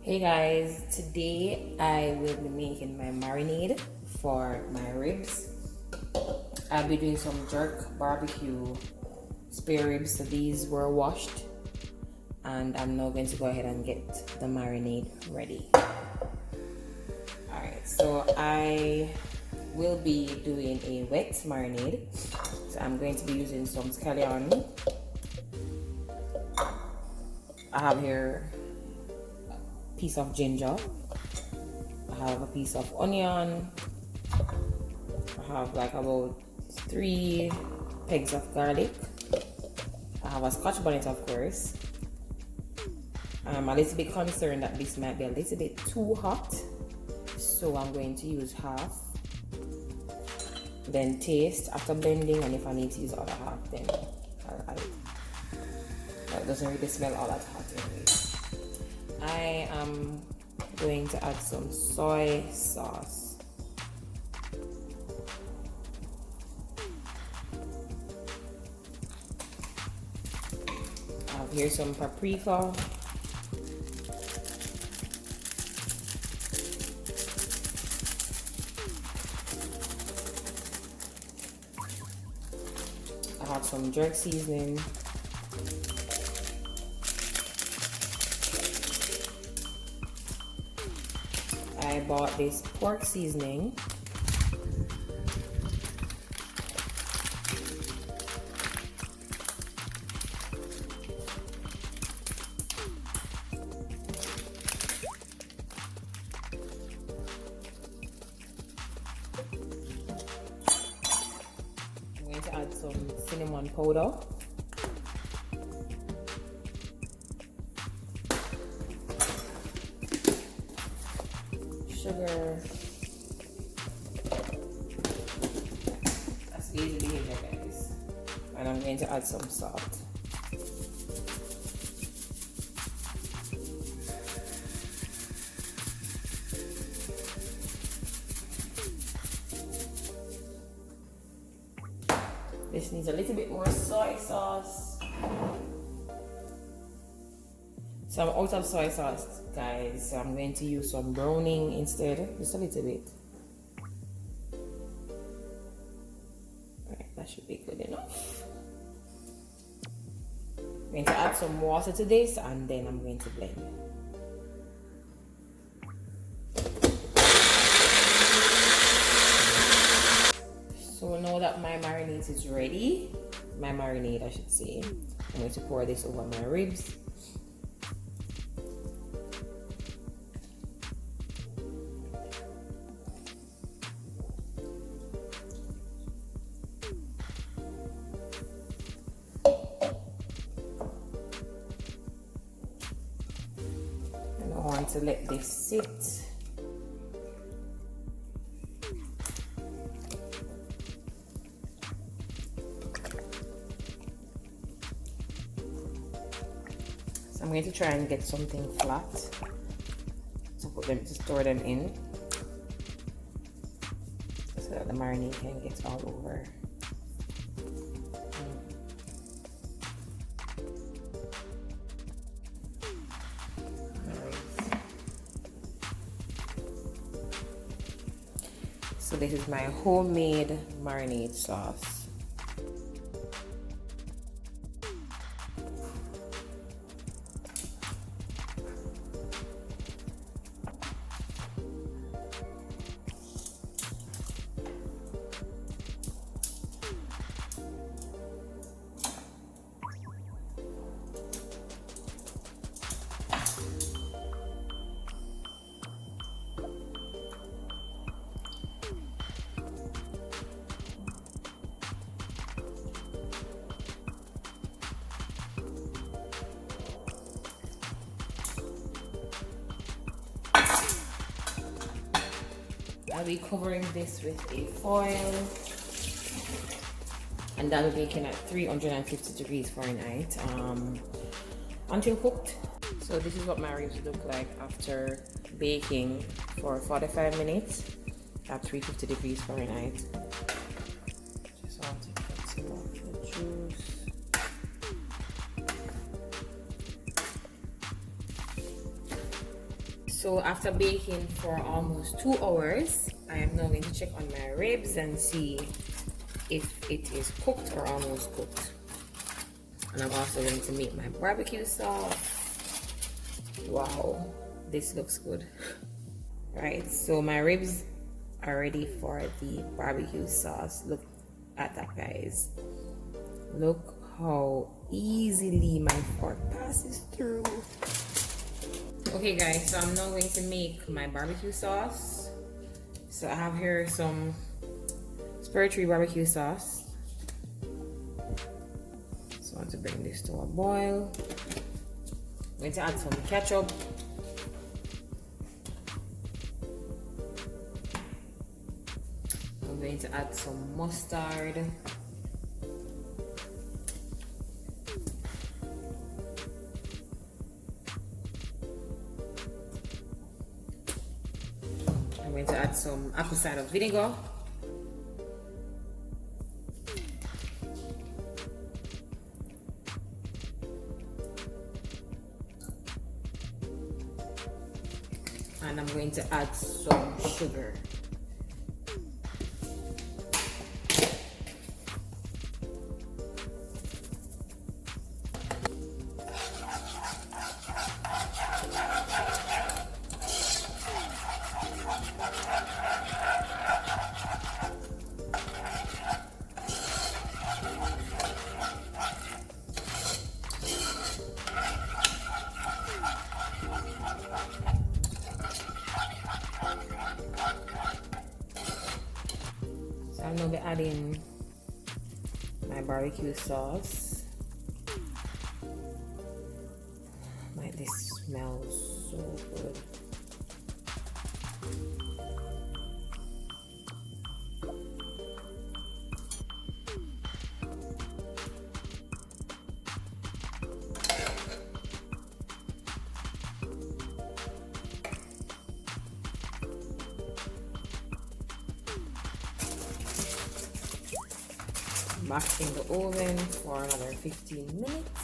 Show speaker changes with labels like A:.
A: Hey guys, today I will be making my marinade for my ribs. I'll be doing some jerk barbecue spare ribs. So these were washed and I'm now going to go ahead and get the marinade ready. Alright, so I will be doing a wet marinade. So I'm going to be using some scallion. I have here piece of ginger, I have a piece of onion, I have like about 3 pegs of garlic, I have a Scotch bonnet of course. I'm a little bit concerned that this might be a little bit too hot, so I'm going to use half, then taste after blending, and if I need to use the other half then I'll add it. That doesn't really smell all that hot anyway. I am going to add some soy sauce. I have here some paprika. I have some jerk seasoning. I bought this pork seasoning. I'm going to add some cinnamon powder. Sugar. That's easy behavior, guys. And I'm going to add some salt. This needs a little bit more soy sauce. So I'm out of soy sauce, guys, so I'm going to use some browning instead, just a little bit. Alright, that should be good enough. I'm going to add some water to this and then I'm going to blend. So now that my marinade is ready, my marinade I should say, I'm going to pour this over my ribs. I want to let this sit. So I'm going to try and get something flat to store them in, so that the marinade can get all over. So this is my homemade marinade sauce. I'll be covering this with a foil, and that'll be baking at 350 degrees Fahrenheit until cooked. So this is what my ribs look like after baking for 45 minutes at 350 degrees Fahrenheit. Just want to get some of the juice. So after baking for almost 2 hours, I am now going to check on my ribs and see if it is cooked or almost cooked. And I'm also going to make my barbecue sauce. Wow, this looks good. Right, so my ribs are ready for the barbecue sauce. Look at that, guys. Look how easily my fork passes through. Okay guys, so I'm now going to make my barbecue sauce. So I have here some spiritual barbecue sauce. So I want to bring this to a boil. I'm going to add some ketchup. I'm going to add some mustard. I'm going to add some apple cider vinegar. And I'm going to add some sugar. So I'm going to be adding my barbecue sauce. Like, this smells so good. Back in the oven for another 15 minutes.